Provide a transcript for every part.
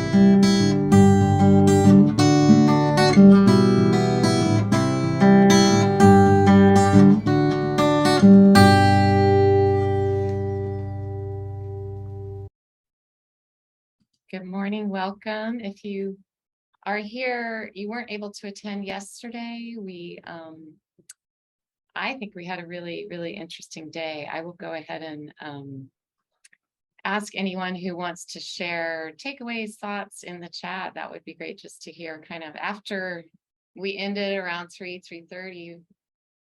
Good morning, welcome. If you are here, you weren't able to attend yesterday. I think we had a really, really interesting day. I will go ahead and ask anyone who wants to share takeaways, thoughts in the chat. That would be great just to hear kind of after we ended around 3:30,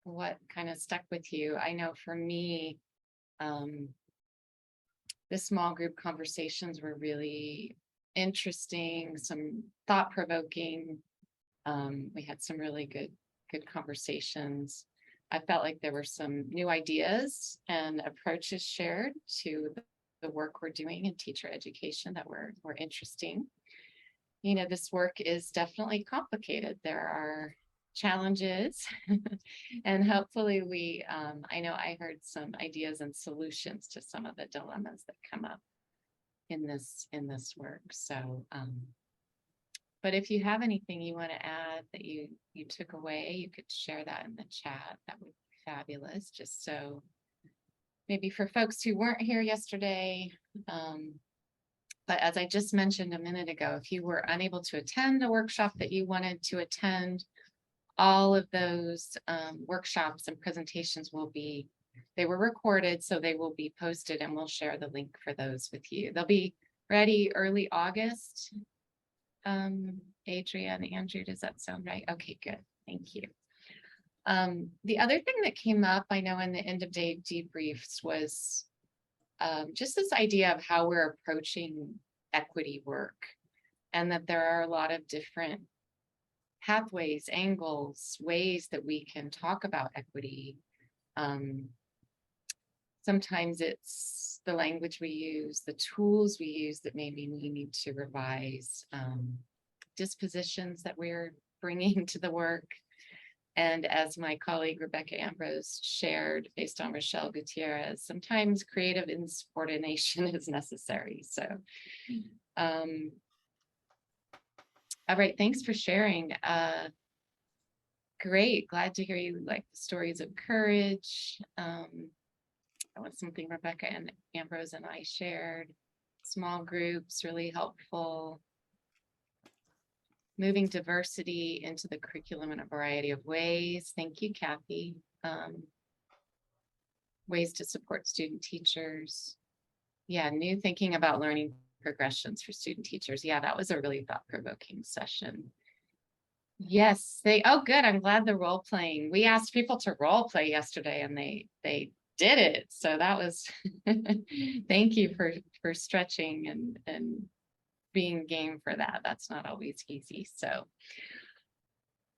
what kind of stuck with you. I know for me, the small group conversations were really interesting, some thought-provoking. We had some really good conversations. I felt like there were some new ideas and approaches shared to the work we're doing in teacher education that were interesting. You know, this work is definitely complicated. There are challenges and hopefully I know I heard some ideas and solutions to some of the dilemmas that come up in this work. So but if you have anything you want to add that you took away, you could share that in the chat. That would be fabulous, just so maybe for folks who weren't here yesterday. But as I just mentioned a minute ago, if you were unable to attend a workshop that you wanted to attend, all of those workshops and presentations they were recorded, so they will be posted, and we'll share the link for those with you. They'll be ready early August. Adria and Andrew, does that sound right? Okay, good. Thank you. The other thing that came up, I know in the end of day debriefs, was just this idea of how we're approaching equity work, and that there are a lot of different pathways, angles, ways that we can talk about equity. Sometimes it's the language we use, the tools we use that maybe we need to revise, dispositions that we're bringing to the work. And as my colleague Rebecca Ambrose shared, based on Rochelle Gutierrez, sometimes creative insubordination is necessary. So, all right, thanks for sharing. Great, glad to hear you like the stories of courage. That was something Rebecca and Ambrose and I shared. Small groups, really helpful. Moving diversity into the curriculum in a variety of ways. Thank you, Kathy. Ways to support student teachers. Yeah, new thinking about learning progressions for student teachers. Yeah, that was a really thought-provoking session. Yes, oh good, I'm glad the role playing. We asked people to role play yesterday and they did it. So that was, thank you for stretching and being game for that. That's not always easy. So,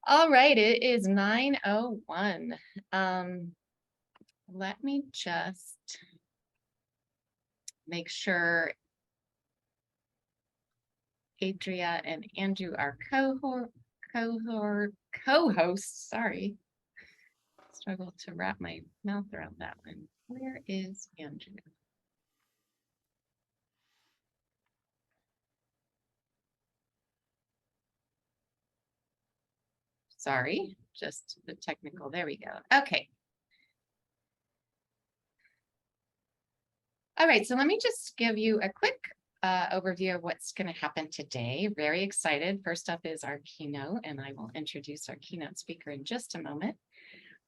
all right, it is 9:01. Let me just make sure Adria and Andrew are co-hosts. Sorry. Struggle to wrap my mouth around that one. Where is Andrew? Sorry, just the technical. There we go. Okay. All right, so let me just give you a quick overview of what's going to happen today. Very excited. First up is our keynote, and I will introduce our keynote speaker in just a moment.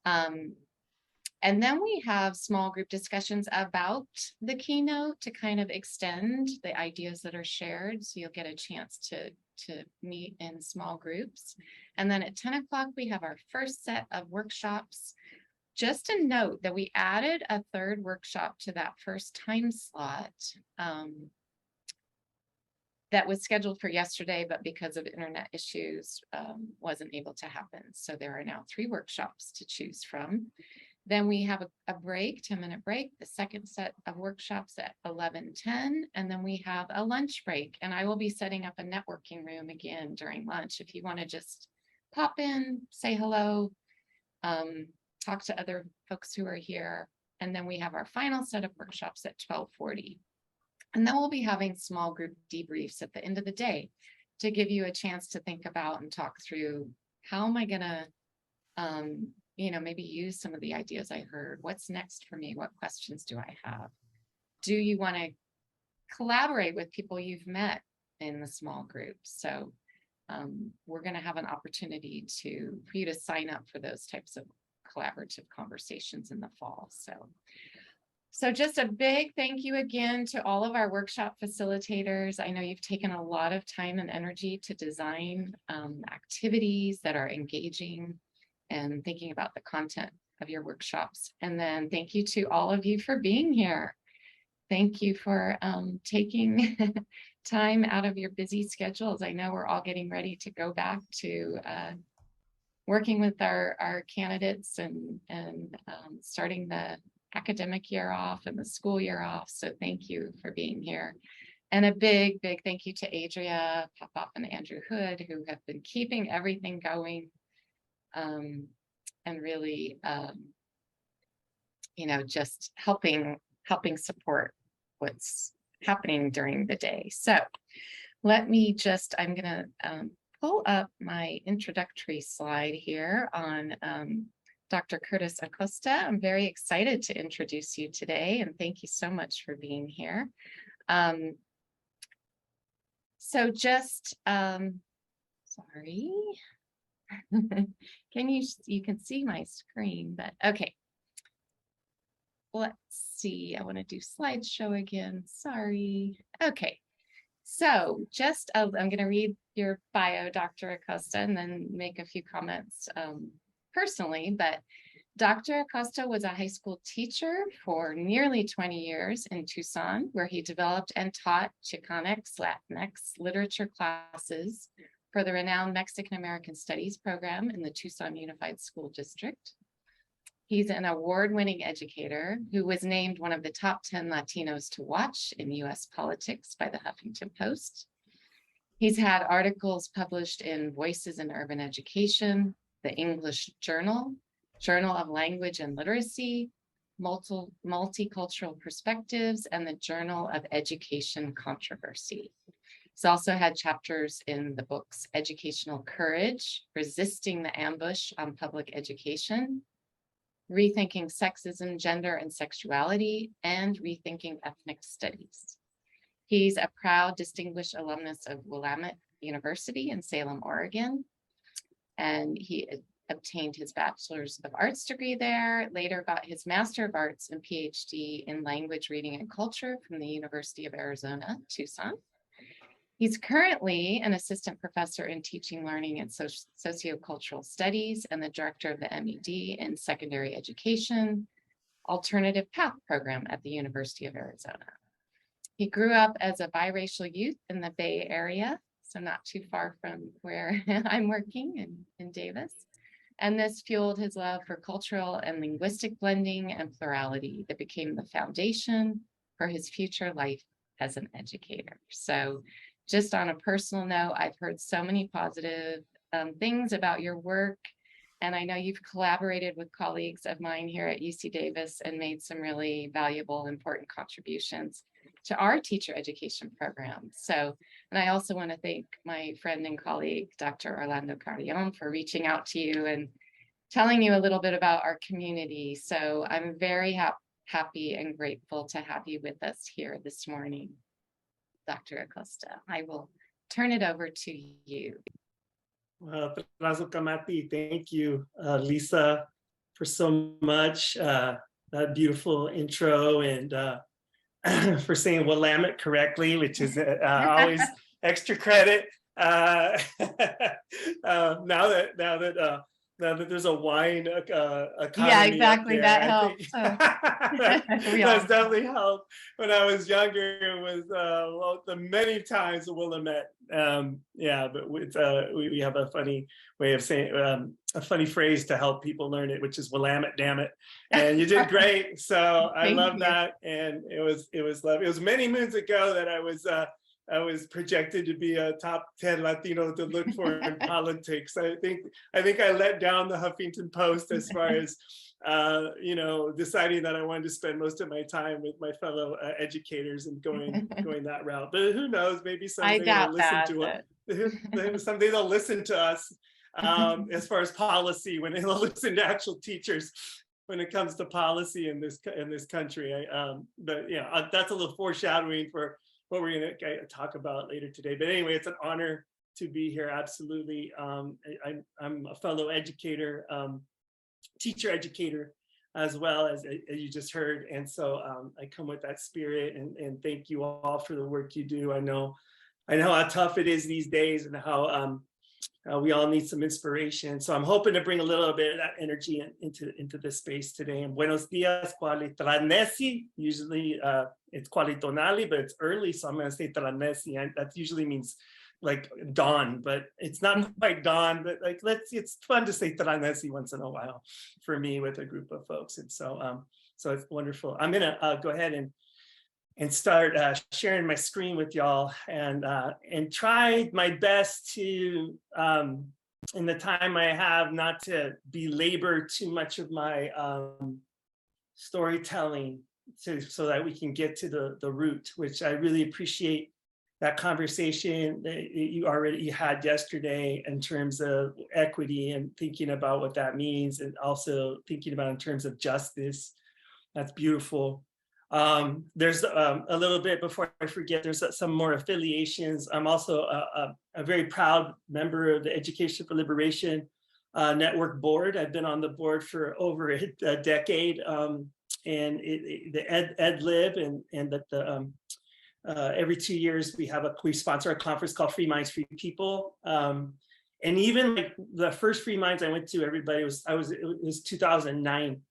And then we have small group discussions about the keynote to kind of extend the ideas that are shared. So you'll get a chance to meet in small groups. And then at 10 o'clock, we have our first set of workshops. Just a note that we added a third workshop to that first time slot that was scheduled for yesterday, but because of internet issues, wasn't able to happen. So there are now 3 workshops to choose from. Then we have a break, 10-minute break, the second set of workshops at 11:10, and then we have a lunch break. And I will be setting up a networking room again during lunch if you want to just pop in, say hello, talk to other folks who are here. And then we have our final set of workshops at 12:40. And then we'll be having small group debriefs at the end of the day to give you a chance to think about and talk through, how am I going to, maybe use some of the ideas I heard? What's next for me? What questions do I have? Do you want to collaborate with people you've met in the small groups? So we're going to have an opportunity for you to sign up for those types of collaborative conversations in the fall. So just a big thank you again to all of our workshop facilitators. I know you've taken a lot of time and energy to design activities that are engaging and thinking about the content of your workshops. And then thank you to all of you for being here. Thank you for taking time out of your busy schedules. I know we're all getting ready to go back to working with our candidates and starting the academic year off and the school year off. So thank you for being here. And a big, big thank you to Adria Popoff and Andrew Hood, who have been keeping everything going and really, just helping support what's happening during the day. So I'm going to pull up my introductory slide here on Dr. Curtis Acosta. I'm very excited to introduce you today, and thank you so much for being here. Sorry. You can see my screen, but okay. Let's see, I want to do slideshow again, sorry. Okay, so I'm going to read your bio, Dr. Acosta, and then make a few comments personally, but Dr. Acosta was a high school teacher for nearly 20 years in Tucson, where he developed and taught Chicanx, Latinx literature classes for the renowned Mexican American Studies program in the Tucson Unified School District. He's an award-winning educator who was named one of the top 10 Latinos to watch in US politics by the Huffington Post. He's had articles published in Voices in Urban Education, the English Journal, Journal of Language and Literacy, Multicultural Perspectives, and the Journal of Education Controversy. He's also had chapters in the books Educational Courage, Resisting the Ambush on Public Education, Rethinking Sexism, Gender, and Sexuality, and Rethinking Ethnic Studies. He's a proud distinguished alumnus of Willamette University in Salem, Oregon, and he obtained his Bachelor's of Arts degree there, later got his Master of Arts and PhD in Language, Reading, and Culture from the University of Arizona, Tucson. He's currently an assistant professor in teaching, learning, and sociocultural studies, and the director of the MED in secondary education, alternative path program at the University of Arizona. He grew up as a biracial youth in the Bay Area, so not too far from where I'm working in Davis. And this fueled his love for cultural and linguistic blending and plurality that became the foundation for his future life as an educator. So just on a personal note, I've heard so many positive things about your work, and I know you've collaborated with colleagues of mine here at UC Davis and made some really valuable, important contributions to our teacher education program. So, and I also want to thank my friend and colleague, Dr. Orlando Carrion, for reaching out to you and telling you a little bit about our community. So I'm very happy and grateful to have you with us here this morning. Dr. Acosta, I will turn it over to you. Thank you, Lisa, for so much. That beautiful intro, and for saying Willamette correctly, which is always extra credit. Now that there's a wine economy, yeah, exactly. There, that helps. That's definitely helped. When I was younger, it was the many times the Willamette. Yeah, but we have a funny way of saying a funny phrase to help people learn it, which is Willamette, damn it. And you did great. So I love that, and it was lovely. It was many moons ago that I was I was projected to be a top 10 Latino to look for in politics. I think I let down the Huffington Post as far as deciding that I wanted to spend most of my time with my fellow educators and going that route. But who knows? Maybe someday they'll listen to it. Someday they'll listen to us as far as policy, when they'll listen to actual teachers when it comes to policy in this country. But that's a little foreshadowing for what we're going to talk about later today. But anyway, it's an honor to be here. Absolutely. I'm a fellow educator, teacher educator, as well as you just heard. And so I come with that spirit, and thank you all for the work you do. I know how tough it is these days, and how we all need some inspiration. So I'm hoping to bring a little bit of that energy into this space today. And buenos dias, Qualitranesi. Usually it's Qualitonali, but it's early, so I'm going to say Tranesi. And that usually means like dawn, but it's not quite dawn. But like, it's fun to say Tranesi once in a while for me with a group of folks. And so it's wonderful. I'm going to go ahead and start sharing my screen with y'all, and try my best to, in the time I have, not to belabor too much of my storytelling, so that we can get to the root, which I really appreciate that conversation that you had yesterday in terms of equity and thinking about what that means, and also thinking about in terms of justice. That's beautiful. There's a little bit, before I forget, there's some more affiliations. I'm also a very proud member of the Education for Liberation Network board. I've been on the board for over a decade, and the EdLib, and that every 2 years we sponsor a conference called Free Minds, Free People. And even like the first Free Minds I went to, it was 2009.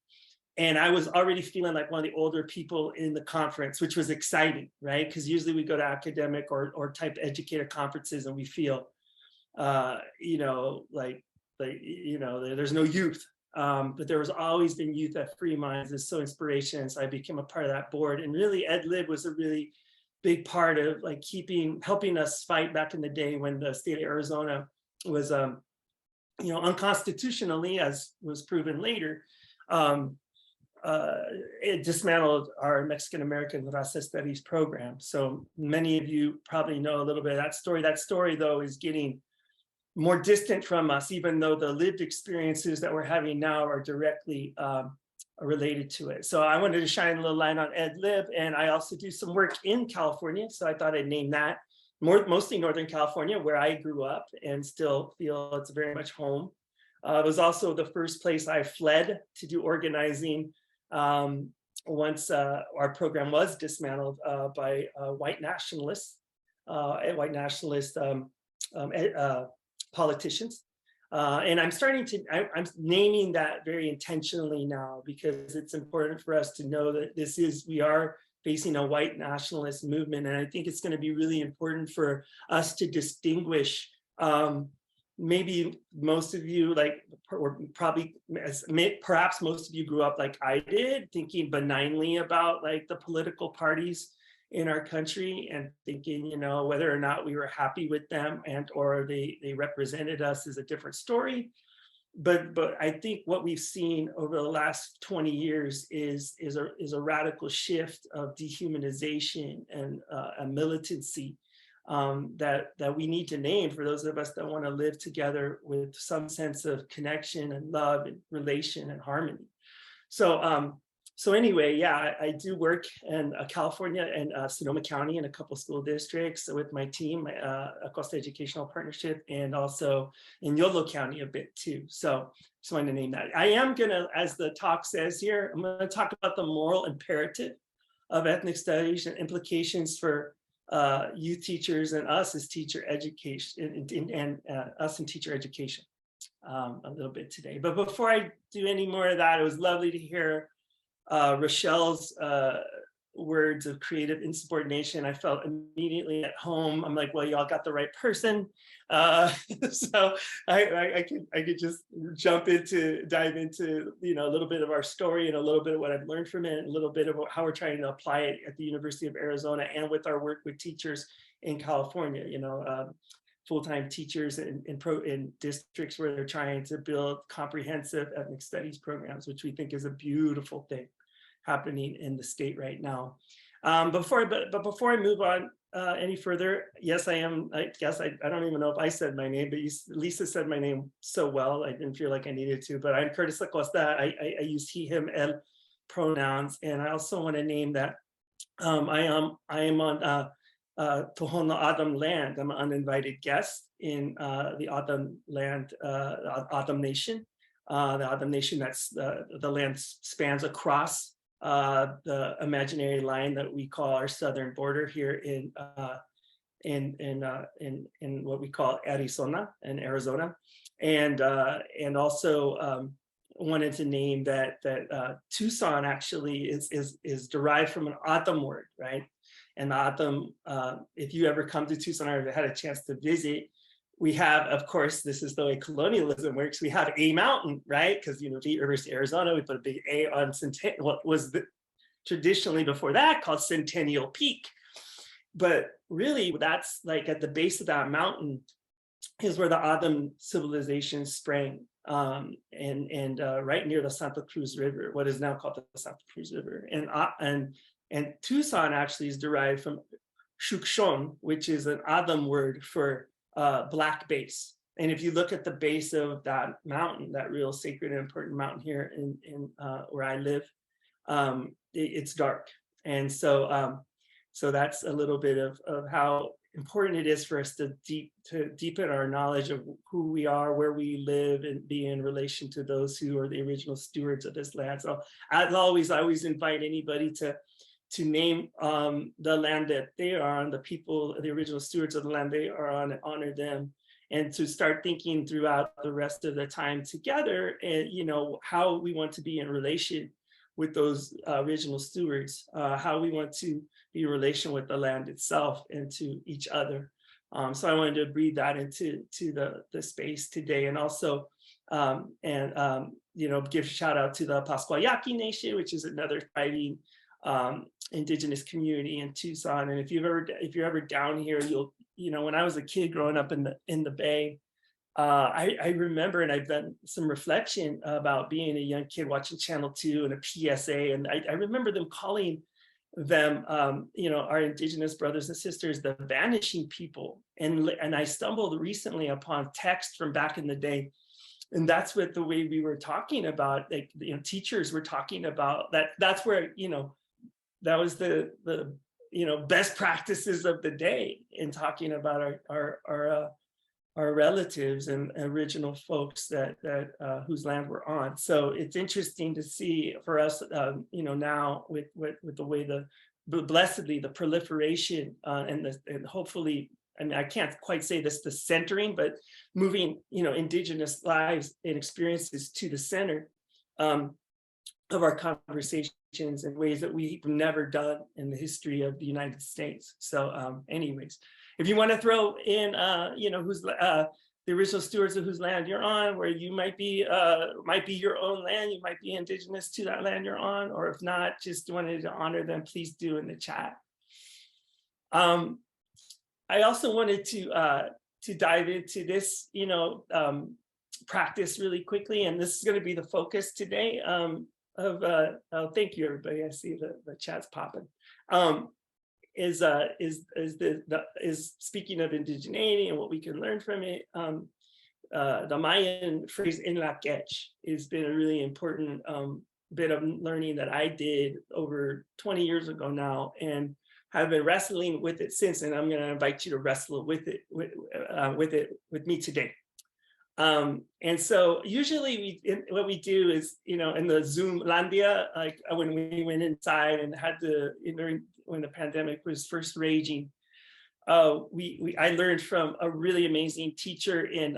And I was already feeling like one of the older people in the conference, which was exciting, right? Because usually we go to academic or type educator conferences and we feel, there's no youth. But there was always been youth at Free Minds. It's so inspirational. So I became a part of that board. And really, EdLib was a really big part of like helping us fight back in the day when the state of Arizona was, unconstitutionally, as was proven later, it dismantled our Mexican-American Raza Studies program. So many of you probably know a little bit of that story. That story, though, is getting more distant from us, even though the lived experiences that we're having now are directly related to it. So I wanted to shine a little light on EdLib, and I also do some work in California. So I thought I'd name that, mostly Northern California, where I grew up and still feel it's very much home. It was also the first place I fled to do organizing once our program was dismantled by white nationalist politicians. And I'm naming that very intentionally now, because it's important for us to know that we are facing a white nationalist movement. And I think it's going to be really important for us to distinguish. Maybe most of you, perhaps most of you grew up like I did, thinking benignly about like the political parties in our country, and thinking, whether or not we were happy with them or they represented us is a different story. But I think what we've seen over the last 20 years is a radical shift of dehumanization and a militancy that we need to name for those of us that want to live together with some sense of connection and love and relation and harmony. So anyway, I do work in California and Sonoma County in a couple school districts with my team, Acosta Educational Partnership, and also in Yolo County a bit too. So just wanted to name that. I am gonna, as the talk says here, I'm gonna talk about the moral imperative of ethnic studies and implications for youth teachers and us as teacher education and us in teacher education a little bit today. But before I do any more of that, it was lovely to hear Rochelle's words of creative insubordination. I felt immediately at home. I'm like, well, y'all got the right person. So I could just dive into a little bit of our story and a little bit of what I've learned from it, and a little bit of how we're trying to apply it at the University of Arizona and with our work with teachers in California, full-time teachers in districts where they're trying to build comprehensive ethnic studies programs, which we think is a beautiful thing happening in the state right now. Before I move on any further, yes, I am. I guess I don't even know if I said my name, but Lisa said my name so well, I didn't feel like I needed to. But I'm Curtis Acosta. I use he, him, el pronouns, and I also want to name that I am on Tohono O'odham land. I'm an uninvited guest in the O'odham land, O'odham Nation. The O'odham Nation, that's the land spans across the imaginary line that we call our southern border here in what we call Arizona, and also wanted to name that Tucson actually is derived from an O'odham word, right? And O'odham, if you ever come to Tucson or had a chance to visit, we have, of course, this is the way colonialism works. We have a mountain, right? Because the University of Arizona, we put a big A on what was traditionally before that called Centennial Peak. But really, that's like at the base of that mountain is where the O'odham civilization sprang, and right near the Santa Cruz River, what is now called the Santa Cruz River. And Tucson actually is derived from Shukshon, which is an O'odham word for black base. And if you look at the base of that mountain, that real sacred and important mountain here in where I live, it's dark. And so that's a little bit of how important it is for us to deepen our knowledge of who we are, where we live, and be in relation to those who are the original stewards of this land. So as always, I always invite anybody to name the land that they are on, the people, the original stewards of the land they are on, and honor them, and to start thinking throughout the rest of the time together, and how we want to be in relation with those original stewards, how we want to be in relation with the land itself and to each other. So I wanted to breathe that into the space today, and also give a shout out to the Pasquayaqui Nation, which is another thriving indigenous community in Tucson. And if you're ever down here, when I was a kid growing up in the Bay, I remember, and I've done some reflection about being a young kid watching Channel 2 and a PSA, and I remember them calling them, our indigenous brothers and sisters, the vanishing people. And I stumbled recently upon text from back in the day, and that's what the way we were talking about, like, teachers were talking about that. That's where, that was the best practices of the day in talking about our relatives and original folks that whose land we're on. So it's interesting to see for us, now with the way blessedly the proliferation and hopefully, I can't quite say this, the centering, but moving, indigenous lives and experiences to the center of our conversations in ways that we've never done in the history of the United States. So anyways, if you want to throw in, who's the original stewards of whose land you're on, where you might be your own land, you might be indigenous to that land you're on, or if not, just wanted to honor them, please do in the chat. I also wanted to dive into this, practice really quickly, and this is going to be the focus today. Thank you, everybody. I see the chat's popping. Is speaking of indigeneity and what we can learn from it. The Mayan phrase "In Lak Ech" has been a really important bit of learning that I did over 20 years ago now, and have been wrestling with it since. And I'm going to invite you to wrestle with it with me today. And so usually what we do is, in the Zoom landia, like when we went inside and had when the pandemic was first raging, I learned from a really amazing teacher in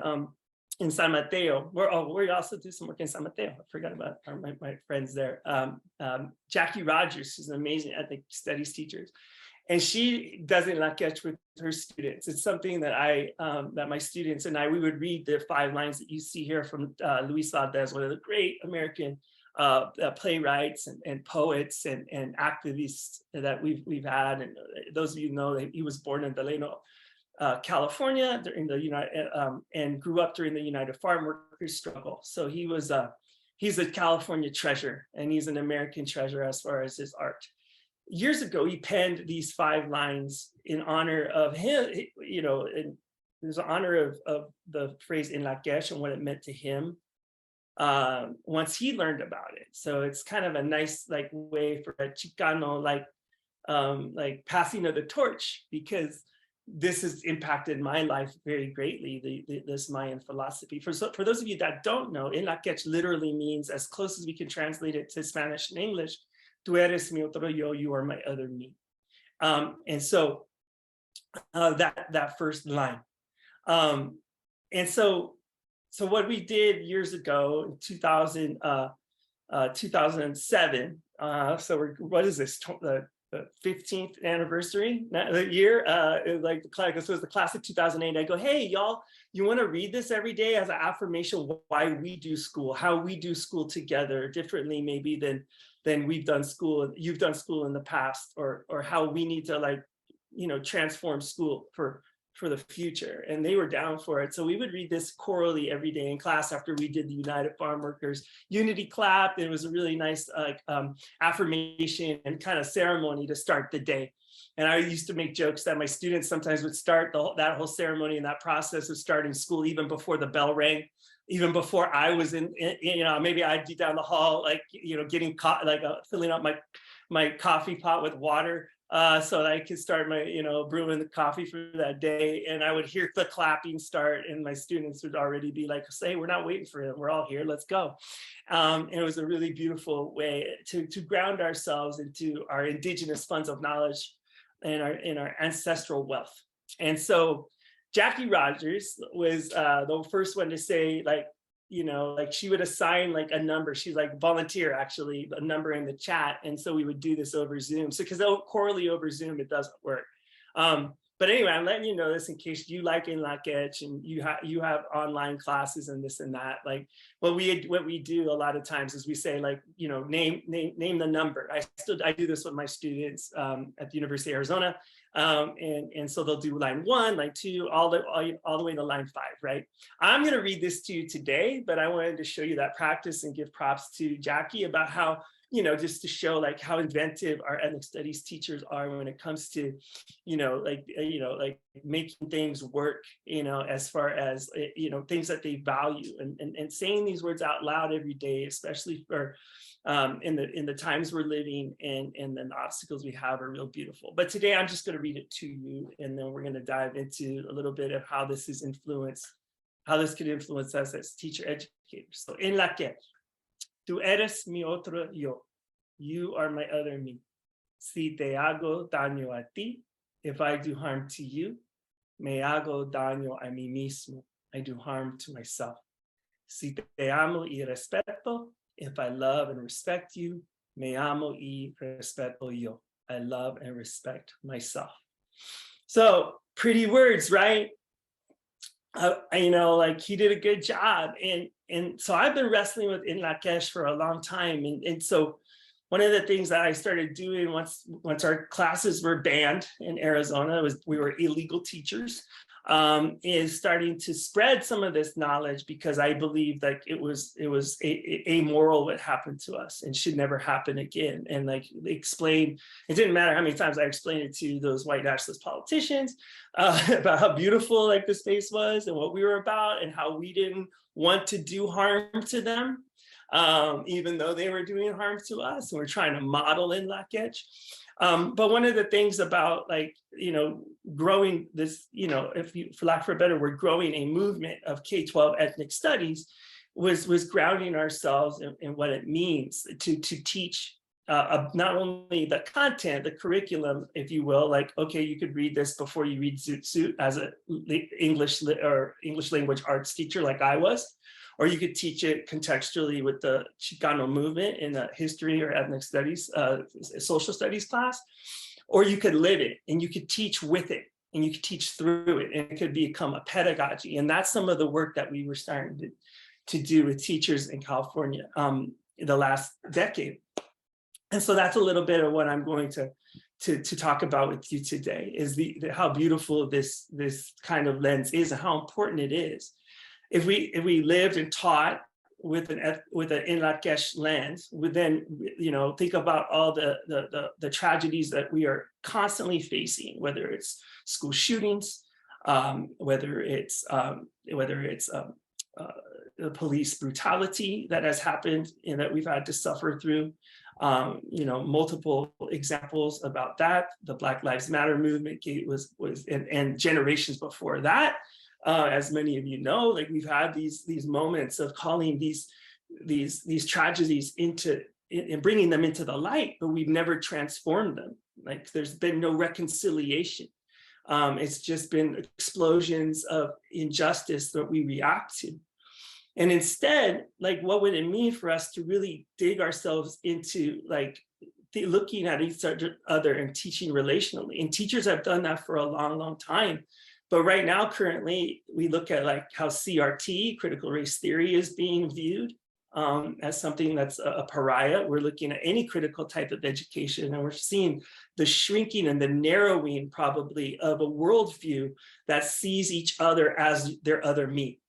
San Mateo. We also do some work in San Mateo. I forgot about my friends there. Jackie Rogers, who's an amazing ethnic studies teacher. And she does In Lak Ech with her students. It's something that that my students and we would read the 5 lines that you see here from Luis Valdez, one of the great American playwrights and poets and activists that we've had. And those of you know that he was born in Delano, California during the and grew up during the United Farm Workers struggle. So he's a California treasure, and he's an American treasure as far as his art. Years ago, he penned these 5 lines in honor of him, in honor of the phrase In Lak Ech and what it meant to him once he learned about it. So it's kind of a nice way for a Chicano like passing of the torch, because this has impacted my life very greatly, this Mayan philosophy. For those of you that don't know, In Lak Ech literally means, as close as we can translate it to Spanish and English, tú eres mi otro yo, you are my other me. And so that first line. And so what we did years ago in 2007, so what is this, the 15th anniversary the year, this was the class of 2008. I go, hey, y'all, you want to read this every day as an affirmation why we do school, how we do school together differently maybe than we've done school, you've done school in the past, or how we need to transform school for the future. And they were down for it. So we would read this chorally every day in class after we did the United Farm Workers Unity Clap. It was a really nice affirmation and kind of ceremony to start the day. And I used to make jokes that my students sometimes would start that whole ceremony and that process of starting school even before the bell rang, even before I was in maybe I'd be down the hall, getting filling up my coffee pot with water, so that I could start my, brewing the coffee for that day. And I would hear the clapping start, and my students would already be like, say, we're not waiting for him, we're all here, let's go. And it was a really beautiful way to ground ourselves into our indigenous funds of knowledge and our ancestral wealth. And so Jackie Rogers was the first one to say, she would assign a number. She's volunteer, actually, a number in the chat. And so we would do this over Zoom. So because quarterly over Zoom, it doesn't work. But anyway, I'm letting you know this in case you like In Lak Ech and you have online classes and this and that. What we do a lot of times is we say name the number. I do this with my students at the University of Arizona. And so they'll do line 1, line 2, all the way to line 5, right? I'm going to read this to you today, but I wanted to show you that practice and give props to Jackie about how, just to show how inventive our ethnic studies teachers are when it comes to, making things work, as far as, things that they value and saying these words out loud every day, especially for in the times we're living and the obstacles we have are real beautiful. But today I'm just going to read it to you, and then we're going to dive into a little bit of how this could influence us as teacher educators. So In Lak Ech, tú eres mi otro yo, you are my other me. Si te hago daño a ti, if I do harm to you, me hago daño a mí mismo, I do harm to myself. Si te amo y respeto, if I love and respect you, me amo y respeto yo, I love and respect myself. So pretty words, right? He did a good job. And so I've been wrestling with In Lak Ech for a long time. And so one of the things that I started doing once our classes were banned in Arizona, we were illegal teachers, is starting to spread some of this knowledge, because I believe it was amoral what happened to us and should never happen again. And explain, it didn't matter how many times I explained it to those white nationalist politicians about how beautiful the space was and what we were about and how we didn't want to do harm to them, even though they were doing harm to us, and we're trying to model In Lak Ech. But one of the things about growing this, for lack of a better word, growing a movement of K-12 ethnic studies was grounding ourselves in what it means to teach not only the content, the curriculum, if you will, okay, you could read this before you read Zoot Suit as a English language arts teacher like I was, or you could teach it contextually with the Chicano movement in a history or ethnic studies, social studies class, or you could live it and you could teach with it and you could teach through it, and it could become a pedagogy. And that's some of the work that we were starting to do with teachers in California. the last decade. And so that's a little bit of what I'm going to talk about with you today, is how beautiful this kind of lens is and how important it is. If we lived and taught with an In Lak Ech lens, we then think about all the tragedies that we are constantly facing, whether it's school shootings, whether it's the police brutality that has happened and that we've had to suffer through. Multiple examples about that. The Black Lives Matter movement was and generations before that. As many of you know, like we've had these moments of calling these tragedies into and bringing them into the light, but we've never transformed them. Like there's been no reconciliation. It's just been explosions of injustice that we react to. And instead, like, what would it mean for us to really dig ourselves into like looking at each other and teaching relationally? And teachers have done that for a long, long time. But right now, currently, we look at like how CRT, critical race theory, is being viewed as something that's a pariah. We're looking at any critical type of education, and we're seeing the shrinking and the narrowing probably of a worldview that sees each other as their other me.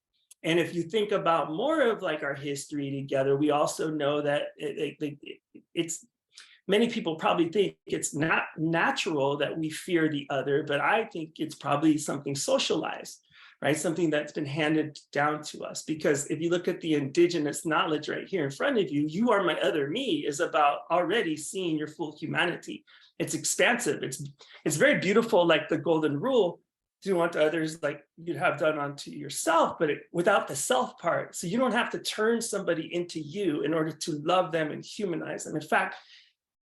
And if you think about more of like our history together, we also know that it's many people probably think it's not natural that we fear the other, but I think it's probably something socialized, right? Something that's been handed down to us. Because if you look at the indigenous knowledge right here in front of you, you are my other me is about already seeing your full humanity. It's expansive. It's very beautiful, like the golden rule. Do unto others like you'd have done unto yourself, but without the self part. So you don't have to turn somebody into you in order to love them and humanize them. In fact,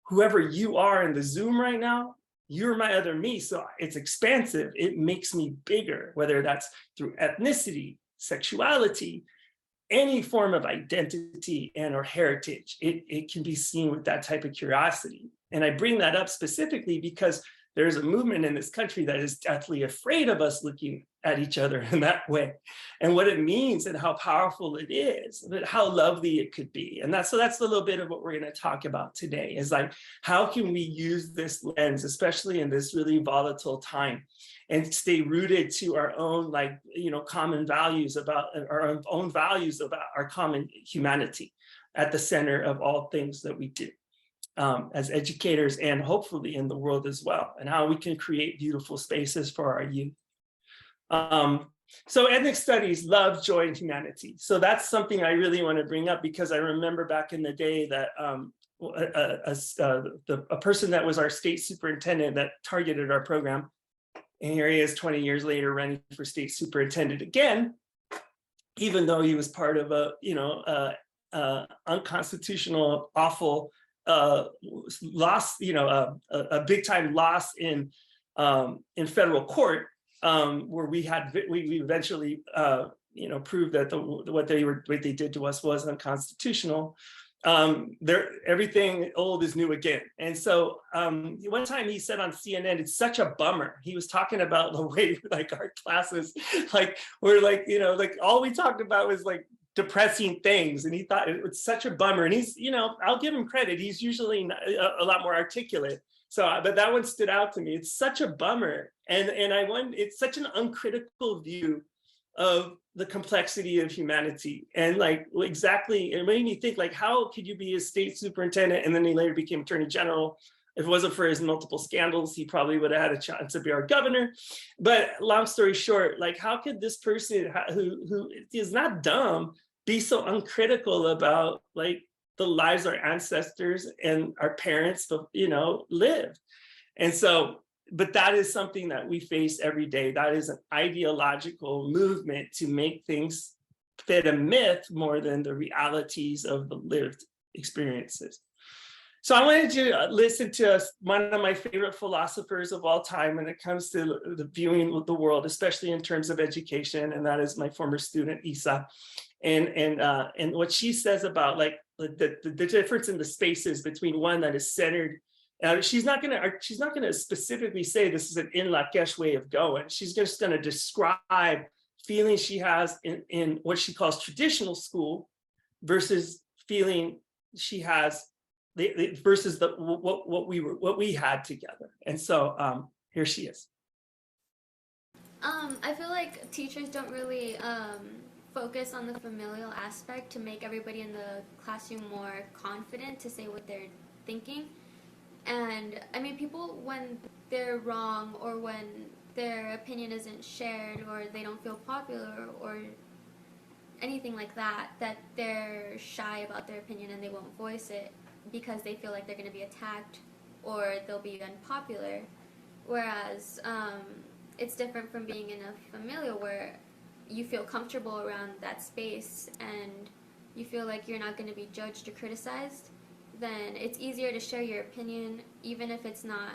whoever you are in the Zoom right now, you're my other me. So it's expansive. It makes me bigger, whether that's through ethnicity, sexuality, any form of identity and or heritage. It can be seen with that type of curiosity. And I bring that up specifically because there's a movement in this country that is deathly afraid of us looking at each other in that way, and what it means and how powerful it is, but how lovely it could be. And that's a little bit of what we're going to talk about today, is like, how can we use this lens, especially in this really volatile time, and stay rooted to our own, like, common values about our own values about our common humanity at the center of all things that we do. As educators and hopefully in the world as well, and how we can create beautiful spaces for our youth. So ethnic studies, love, joy, and humanity. So that's something I really want to bring up, because I remember back in the day that a person that was our state superintendent that targeted our program, and here he is 20 years later running for state superintendent again, even though he was part of a unconstitutional, awful loss, a big time loss in federal court, where we eventually proved that what they did to us was unconstitutional. Everything old is new again. And so one time he said on CNN, it's such a bummer. He was talking about the way like our classes, like we're like, like all we talked about was like depressing things, and he thought it was such a bummer. And he's, I'll give him credit, he's usually a lot more articulate. So, but that one stood out to me. It's such a bummer, and it's such an uncritical view of the complexity of humanity, and like exactly, it made me think, like, how could you be a state superintendent and then he later became attorney general? If it wasn't for his multiple scandals, he probably would have had a chance to be our governor. But long story short, like, how could this person who is not dumb be so uncritical about like the lives our ancestors and our parents, lived? And so, but that is something that we face every day. That is an ideological movement to make things fit a myth more than the realities of the lived experiences. So I wanted you to listen to one of my favorite philosophers of all time when it comes to the viewing the world, especially in terms of education, and that is my former student, Isa. And what she says about like the difference in the spaces between one that is centered. She's not gonna specifically say this is an In Lak Ech way of going. She's just gonna describe feelings she has in what she calls traditional school versus feeling she has versus what we had together. And so here she is. I feel like teachers don't really focus on the familial aspect to make everybody in the classroom more confident to say what they're thinking. And I mean, people, when they're wrong or when their opinion isn't shared or they don't feel popular or anything like that, that they're shy about their opinion and they won't voice it because they feel like they're going to be attacked or they'll be unpopular. Whereas it's different from being in a familial where you feel comfortable around that space and you feel like you're not going to be judged or criticized. Then it's easier to share your opinion even if it's not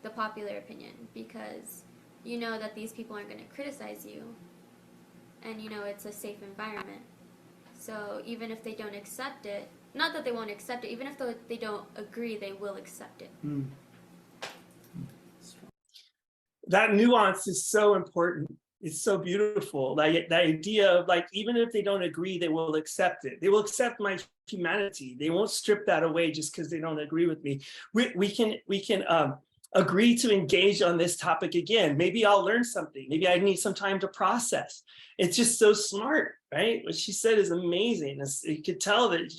the popular opinion, because you know that these people aren't going to criticize you and you know it's a safe environment. So even if they don't accept it, not that they won't accept it, even if they don't agree, they will accept it. That nuance is so important. It's so beautiful. Like that idea of like, even if they don't agree, they will accept it. They will accept my humanity. They won't strip that away just because they don't agree with me. We can agree to engage on this topic again. Maybe I'll learn something. Maybe I need some time to process. It's just so smart, right? What she said is amazing. You could tell that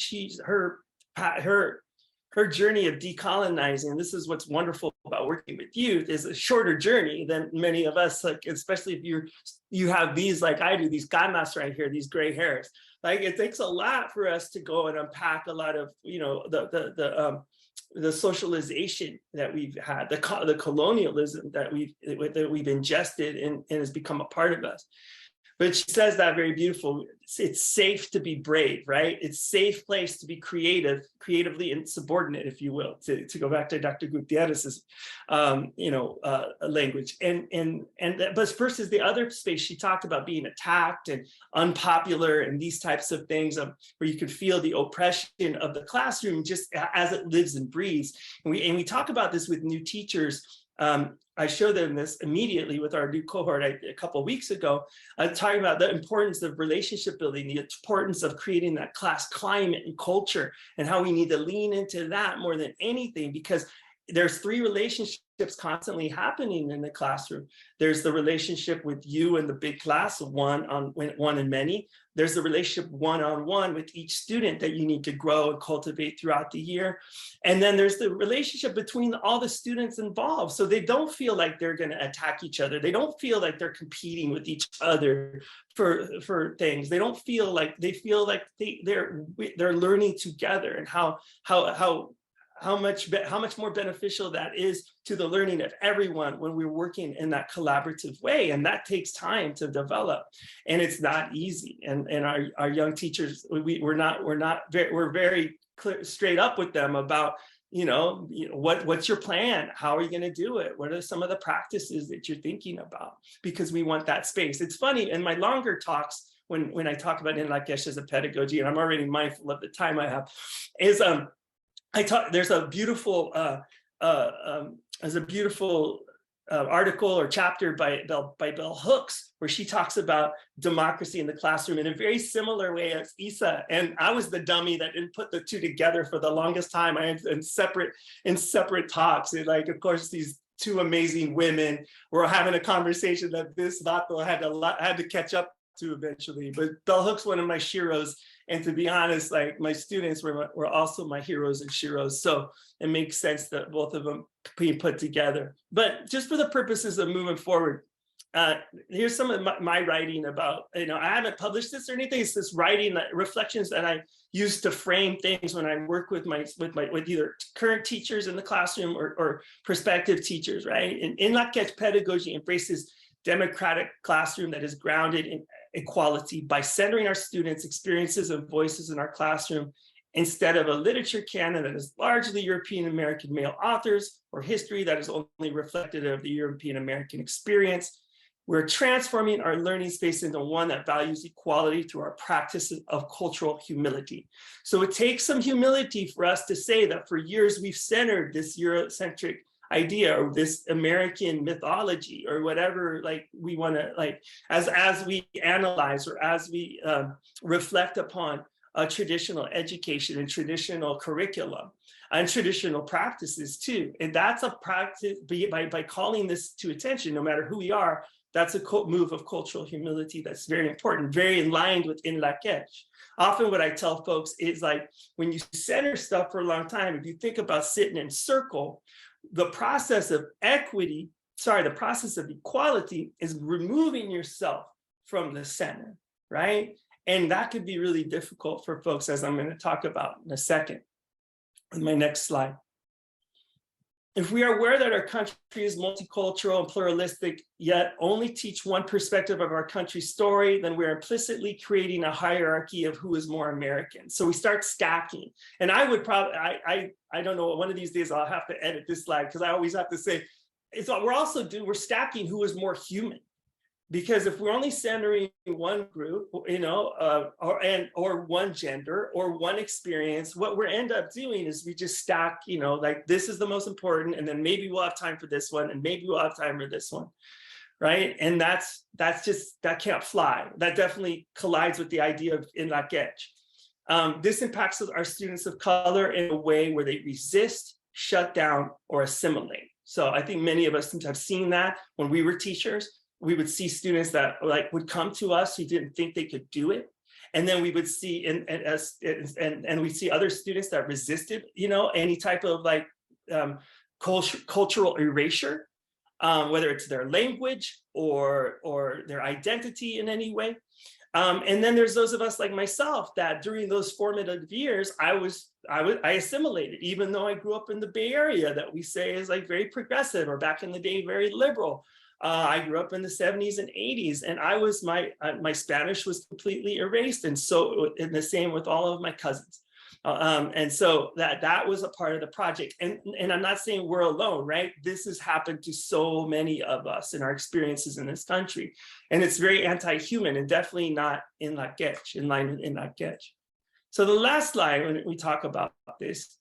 her journey of decolonizing, this is what's wonderful about working with youth, is a shorter journey than many of us, like especially if you have these, like I do, these ganas right here, these gray hairs. Like it takes a lot for us to go and unpack a lot of, you know, the socialization that we've had, the colonialism that we've ingested and has become a part of us. But she says that very beautiful. It's safe to be brave, right? It's a safe place to be creatively insubordinate, if you will, to go back to Dr. Gutierrez's, language. But versus the other space, she talked about being attacked and unpopular and these types of things where you could feel the oppression of the classroom just as it lives and breathes. And we talk about this with new teachers. I showed them this immediately with our new cohort a couple of weeks ago, talking about the importance of relationship building, the importance of creating that class climate and culture, and how we need to lean into that more than anything, because there's three relationships constantly happening in the classroom. There's the relationship with you and the big class, one and many. There's the relationship one-on-one with each student that you need to grow and cultivate throughout the year. And then there's the relationship between all the students involved. So they don't feel like they're going to attack each other. They don't feel like they're competing with each other for things. They don't feel like, they feel like they're learning together, and how much more beneficial that is to the learning of everyone when we're working in that collaborative way. And that takes time to develop, and it's not easy. And our young teachers, we're very clear, straight up with them about, what's your plan? How are you going to do it? What are some of the practices that you're thinking about? Because we want that space. It's funny, in my longer talks, when I talk about In Lak Ech as a pedagogy, and I'm already mindful of the time I have, is there's a beautiful article or chapter by Bell Hooks, where she talks about democracy in the classroom in a very similar way as Isa. And I was the dummy that didn't put the two together for the longest time. I had in separate talks. And like, of course, these two amazing women were having a conversation that this Vato had to catch up to eventually. But Bell Hooks, one of my sheroes. And to be honest, like my students were also my heroes and sheroes. So it makes sense that both of them being put together. But just for the purposes of moving forward, here's some of my writing about, I haven't published this or anything. It's this writing, reflections that I use to frame things when I work with either current teachers in the classroom or prospective teachers, right? And In Lak Ech pedagogy embraces democratic classroom that is grounded in equality by centering our students' experiences and voices in our classroom instead of a literature canon that is largely European American male authors or history that is only reflective of the European American experience. We're transforming our learning space into one that values equality through our practices of cultural humility. So it takes some humility for us to say that for years we've centered this Eurocentric idea or this American mythology or whatever, like we want to, like as we analyze or as we reflect upon traditional education and traditional curriculum and traditional practices too. And that's a practice, by calling this to attention, no matter who we are, that's a move of cultural humility that's very important, very in line with In Lak Ech. Often what I tell folks is like, when you center stuff for a long time, if you think about sitting in circle, the process of equality is removing yourself from the center, right? And that could be really difficult for folks, as I'm going to talk about in a second in my next slide. If we are aware that our country is multicultural and pluralistic, yet only teach one perspective of our country's story, then we're implicitly creating a hierarchy of who is more American. So we start stacking. And I would probably, I don't know, one of these days I'll have to edit this slide because I always have to say, we're stacking who is more human. Because if we're only centering one group, or one gender or one experience, what we end up doing is we just stack, like this is the most important, and then maybe we'll have time for this one, and maybe we'll have time for this one, right? And that can't fly. That definitely collides with the idea of In Lak Ech. This impacts our students of color in a way where they resist, shut down, or assimilate. So I think many of us have seen that when we were teachers. We would see students that would come to us who didn't think they could do it. And then we would see, and we see other students that resisted, any type of cultural erasure, whether it's their language or their identity in any way. And then there's those of us like myself that during those formative years, I assimilated, even though I grew up in the Bay Area that we say is like very progressive, or back in the day, very liberal. I grew up in the 70s and 80s, and my Spanish was completely erased, and the same with all of my cousins. And so that was a part of the project. And I'm not saying we're alone, right? This has happened to so many of us in our experiences in this country. And it's very anti-human and definitely not in Lak Ech, in line with In Lak Ech. So the last slide, when we talk about this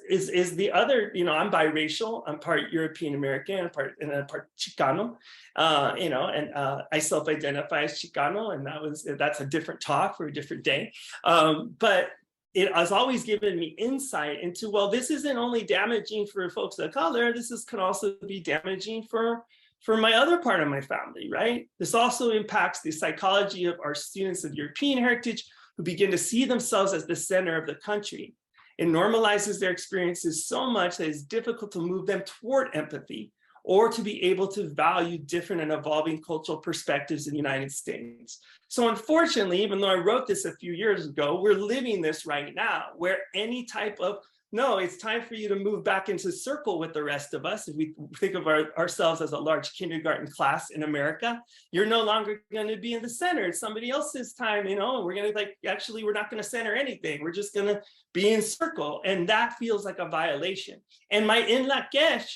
is the other, I'm biracial, I'm part European American, I'm part Chicano, and I self-identify as Chicano, and that's a different talk for a different day. But it has always given me insight into, well, this isn't only damaging for folks of color, can also be damaging for my other part of my family, right? This also impacts the psychology of our students of European heritage who begin to see themselves as the center of the country. It normalizes their experiences so much that it's difficult to move them toward empathy or to be able to value different and evolving cultural perspectives in the United States. So unfortunately, even though I wrote this a few years ago, we're living this right now, where any type of, no, it's time for you to move back into circle with the rest of us. If we think of ourselves as a large kindergarten class in America, you're no longer going to be in the center. It's somebody else's time, we're going to actually, we're not going to center anything. We're just going to be in circle. And that feels like a violation. And my In Lak Ech,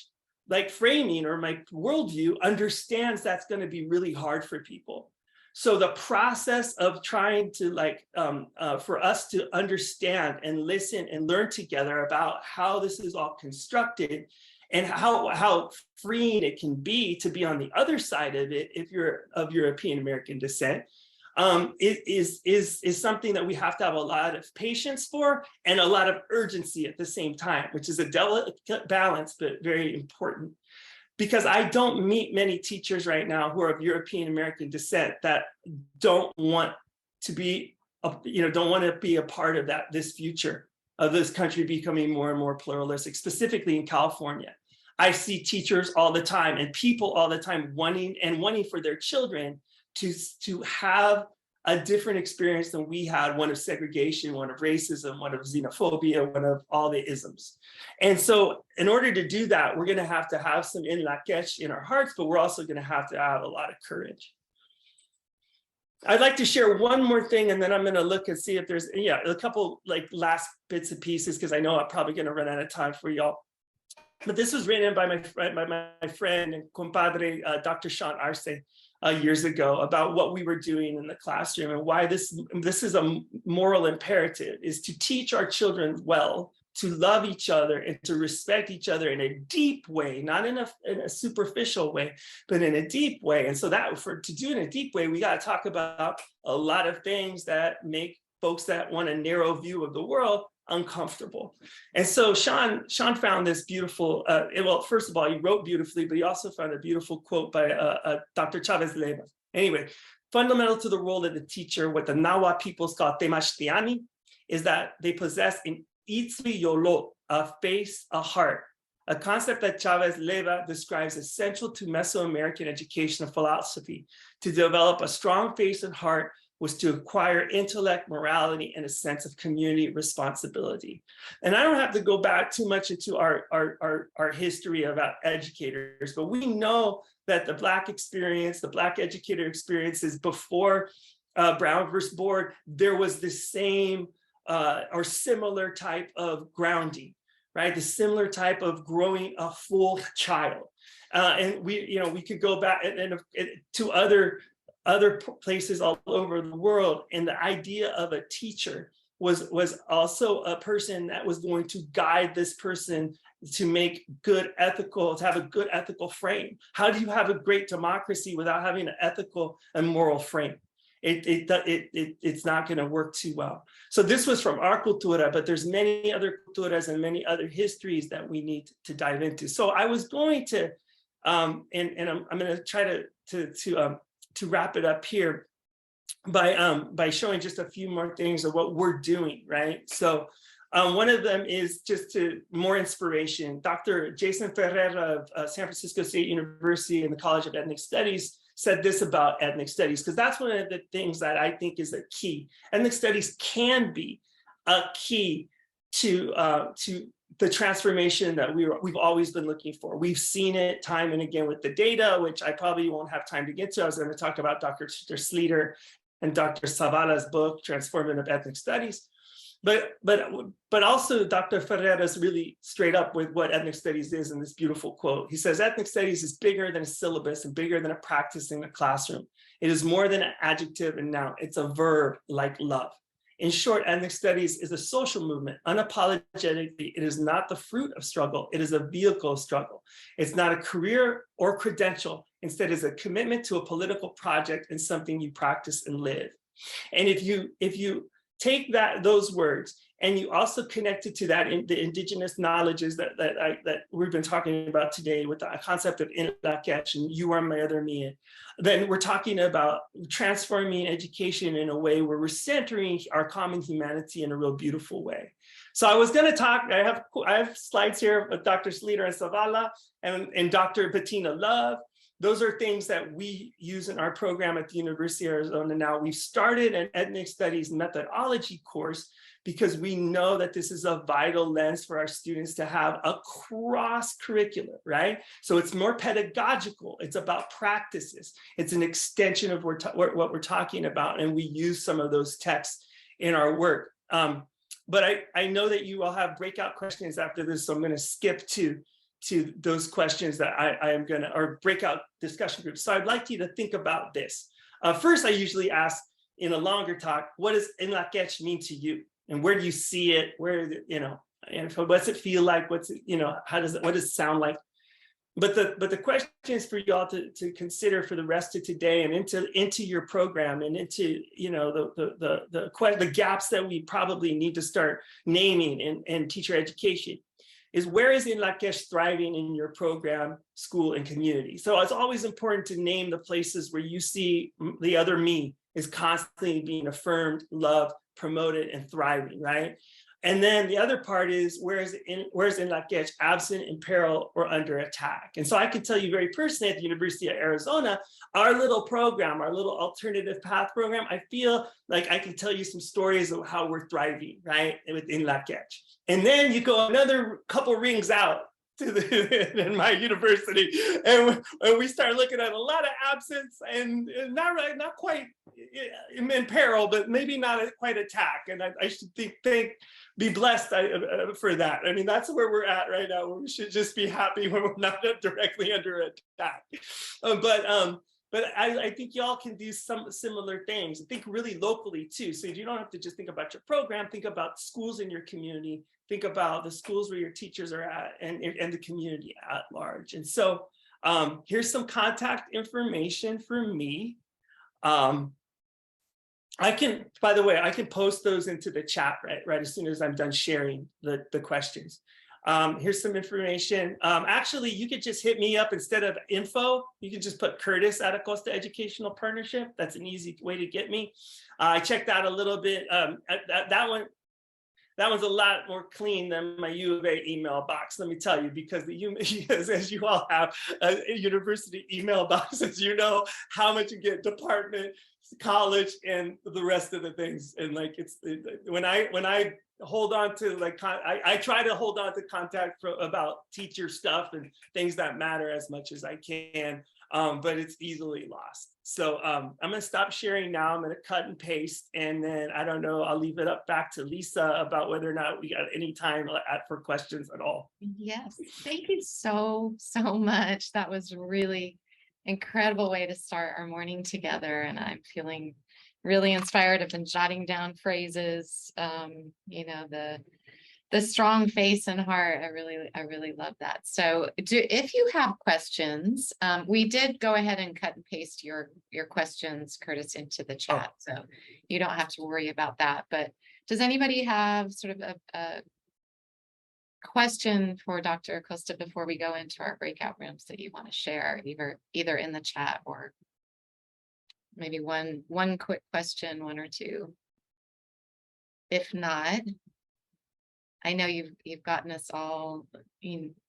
framing or my worldview understands that's going to be really hard for people. So the process of trying to for us to understand and listen and learn together about how this is all constructed and how freeing it can be to be on the other side of it if you're of European American descent is something that we have to have a lot of patience for and a lot of urgency at the same time, which is a delicate balance, but very important. Because I don't meet many teachers right now who are of European American descent that don't want to be, don't want to be a part of this future of this country becoming more and more pluralistic, specifically in California. I see teachers all the time and people all the time wanting for their children to have a different experience than we had, one of segregation, one of racism, one of xenophobia, one of all the isms. And so in order to do that, we're going to have some In Lak Ech in our hearts, but we're also going to have a lot of courage. I'd like to share one more thing, and then I'm going to look and see if there's a couple last bits and pieces, because I know I'm probably going to run out of time for y'all. But this was written by my friend and compadre, Dr. Sean Arce, years ago, about what we were doing in the classroom and why this is a moral imperative, is to teach our children well, to love each other and to respect each other in a deep way, not in a superficial way, but in a deep way. And so to do it in a deep way, we got to talk about a lot of things that make folks that want a narrow view of the world uncomfortable. And so Sean found this beautiful, well, first of all, he wrote beautifully, but he also found a beautiful quote by Dr. Chavez Leva. Anyway, fundamental to the role of the teacher, what the Nawa peoples call temashtiani, is that they possess an itzli yolo, a face, a heart, a concept that Chavez Leva describes as central to Mesoamerican educational philosophy. To develop a strong face and heart was to acquire intellect, morality, and a sense of community responsibility. And I don't have to go back too much into our history about educators, but we know that the Black experience, the Black educator experiences before Brown versus Board, there was the same or similar type of grounding, right? The similar type of growing a full child. And we could go back and to other places all over the world. And the idea of a teacher was also a person that was going to guide this person to make to have a good ethical frame. How do you have a great democracy without having an ethical and moral frame? It's not going to work too well. So this was from our cultura, but there's many other culturas and many other histories that we need to dive into. So I was going to, and I'm going to try to wrap it up here by showing just a few more things of what we're doing, right? So one of them is just more inspiration. Dr. Jason Ferreira of San Francisco State University and the College of Ethnic Studies said this about ethnic studies, because that's one of the things that I think is a key. Ethnic studies can be a key to the transformation that we've always been looking for. We've seen it time and again with the data, which I probably won't have time to get to. I was going to talk about Dr. Sleater and Dr. Zavala's book, Transformative Ethnic Studies. But also Dr. Ferreira's really straight up with what ethnic studies is in this beautiful quote. He says, ethnic studies is bigger than a syllabus and bigger than a practice in a classroom. It is more than an adjective and noun. It's a verb like love. In short, ethnic studies is a social movement. Unapologetically, it is not the fruit of struggle. It is a vehicle of struggle. It's not a career or credential. Instead, it's a commitment to a political project and something you practice and live. And if you take those words and you also connect it to that in the indigenous knowledges that we've been talking about today with the concept of In Lak Ech and you are my other me, then we're talking about transforming education in a way where we're centering our common humanity in a real beautiful way. So I was going to talk, I have slides here of Dr. Sleater and Zavala and Dr. Bettina Love. Those are things that we use in our program at the University of Arizona now. We've started an ethnic studies methodology course because we know that this is a vital lens for our students to have across curricula, right? So it's more pedagogical. It's about practices. It's an extension of what we're talking about. And we use some of those texts in our work. But I know that you all have breakout questions after this, so I'm going to skip to those questions that I am going to, or breakout discussion groups. So I'd like you to think about this. First, I usually ask in a longer talk, what does In Lak Ech mean to you? And where do you see it? Where, and what's it feel like? What's it, what does it sound like? But the question is for y'all to consider for the rest of today and into your program and into, the gaps that we probably need to start naming in teacher education. Is where is In Lak Ech thriving in your program, school, and community? So it's always important to name the places where you see the other me is constantly being affirmed, loved, promoted, and thriving, right? And then the other part is where's In Lak Ech absent, in peril, or under attack? And so I can tell you very personally at the University of Arizona, our little program, our little alternative path program, I feel like I can tell you some stories of how we're thriving, right, with In Lak Ech. And then you go another couple rings out to in my university, and we start looking at a lot of absence and not quite in peril, but maybe not quite attack. And I should be blessed for that. I mean, that's where we're at right now. We should just be happy when we're not directly under attack. But I think y'all can do some similar things. Think really locally too. So you don't have to just think about your program, think about schools in your community, think about the schools where your teachers are at and the community at large. And so here's some contact information for me. I can, by the way, I can post those into the chat right as soon as I'm done sharing the questions. Here's some information. Actually, you could just hit me up instead of info. You can just put Curtis at Acosta Educational Partnership. That's an easy way to get me. I checked out a little bit. That one's a lot more clean than my U of A email box, let me tell you, because as you all have a university email boxes, you know how much you get department, college, and the rest of the things. And like when I hold on to like I try to hold on to contact about teacher stuff and things that matter as much as I can, but it's easily lost. So I'm going to stop sharing now. I'm going to cut and paste, and then I don't know, I'll leave it up back to Lisa about whether or not we got any time for questions at all. Yes, thank you so much. That was a really incredible way to start our morning together, and I'm feeling really inspired. I've been jotting down phrases, you know, the strong face and heart. I really love that. So if you have questions, we did go ahead and cut and paste your questions, Curtis, into the chat. So you don't have to worry about that. But does anybody have sort of a question for Dr. Acosta before we go into our breakout rooms that you want to share, either in the chat or maybe one quick question, one or two? If not, I know you've gotten us all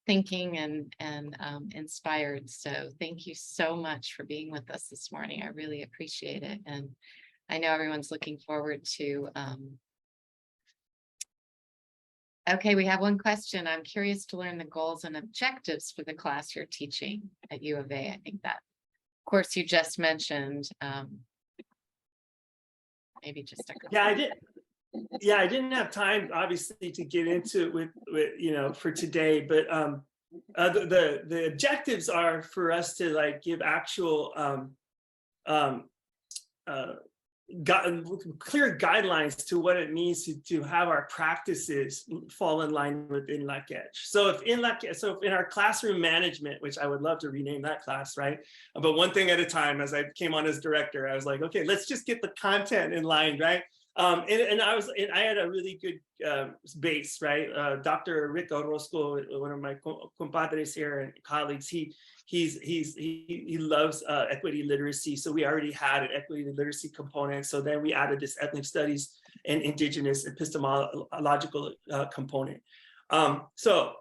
thinking and inspired. So thank you so much for being with us this morning. I really appreciate it. And I know everyone's looking forward to, okay, we have one question. I'm curious to learn the goals and objectives for the class you're teaching at U of A. I think that course you just mentioned, maybe just a couple. Yeah, I did. Yeah, I didn't have time, obviously, to get into it with you know, for today, but the objectives are for us to like give actual clear guidelines to what it means to have our practices fall in line with In Lak Ech. So if in our classroom management, which I would love to rename that class, right? But one thing at a time, as I came on as director, I was like, okay, let's just get the content in line, right? And I had a really good base, right? Dr. Rick Orozco, one of my compadres here and colleagues, he loves equity literacy. So we already had an equity literacy component. So then we added this ethnic studies and indigenous epistemological component. So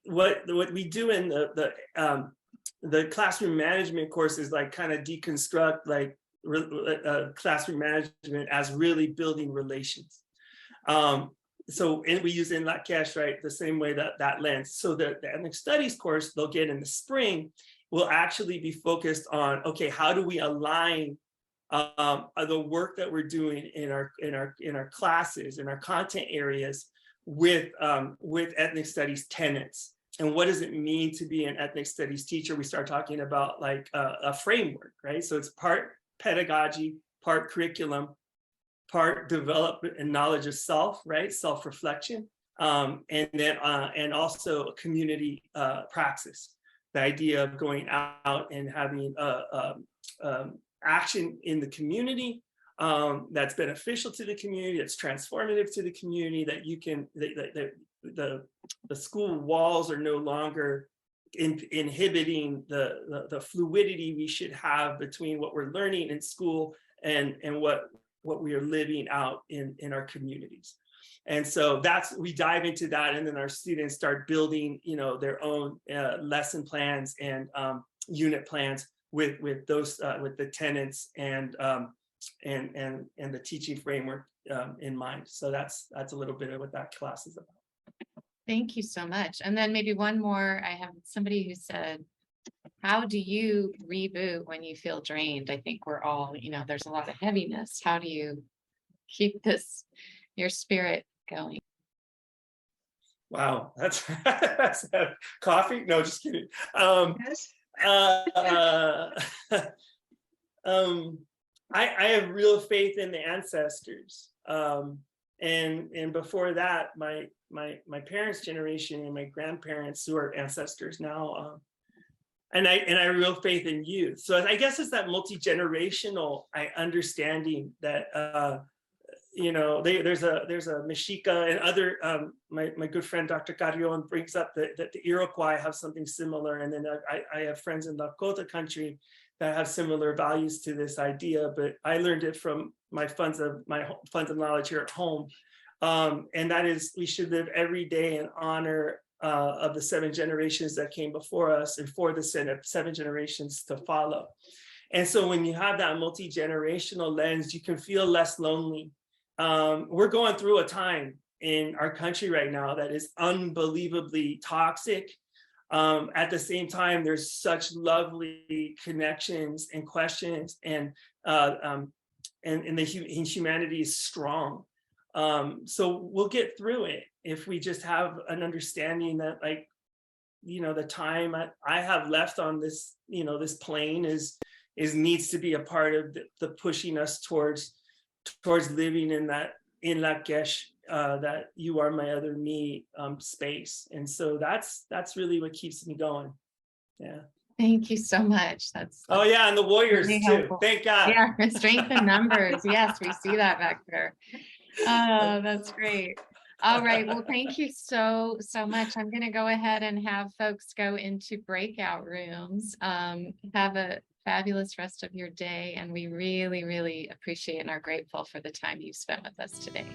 what we do in the classroom management course is like kind of deconstruct like classroom management as really building relations. So we use In Lak Ech, right, the same way that lens. So the ethnic studies course they'll get in the spring will actually be focused on, okay, how do we align the work that we're doing in our classes, in our content areas with ethnic studies tenets. And what does it mean to be an ethnic studies teacher? We start talking about like a framework, right? So it's part pedagogy, part curriculum, part development and knowledge of self, right? Self-reflection, and then and also community praxis. The idea of going out and having action in the community that's beneficial to the community, that's transformative to the community, that you can, the school walls are no longer inhibiting the fluidity we should have between what we're learning in school and what we are living out in our communities. And so we dive into that, and then our students start building, you know, their own lesson plans and unit plans with those with the tenets and the teaching framework in mind. So that's a little bit of what that class is about. Thank you so much. And then maybe one more. I have somebody who said, how do you reboot when you feel drained? I think we're all, you know, there's a lot of heaviness. How do you keep your spirit going? Wow, that's coffee? No, just kidding. I have real faith in the ancestors. And before that, my parents' generation and my grandparents, who are ancestors now, and I real faith in youth. So I guess it's that multi-generational understanding that there's a Mexica and other my good friend Dr. Carrion brings up that the Iroquois have something similar, and then I have friends in the Acosta country that have similar values to this idea, but I learned it from my funds of knowledge here at home, and that is we should live every day in honor of the 7 generations that came before us, and for the 7 generations to follow. And so when you have that multi-generational lens, you can feel less lonely. We're going through a time in our country right now that is unbelievably toxic. At the same time, there's such lovely connections and questions, and humanity is strong. So we'll get through it if we just have an understanding that, like, the time I have left on this, this plane is needs to be a part of the pushing us towards living in that In Lak Ech, that you are my other me space. And so that's really what keeps me going. Yeah. Thank you so much. That's oh yeah, and the Warriors really too. helpful. Thank God. Yeah, strength in numbers. Yes, we see that back there. Oh, that's great. All right. Well, thank you so much. I'm going to go ahead and have folks go into breakout rooms. Have a fabulous rest of your day, and we really, really appreciate and are grateful for the time you've spent with us today.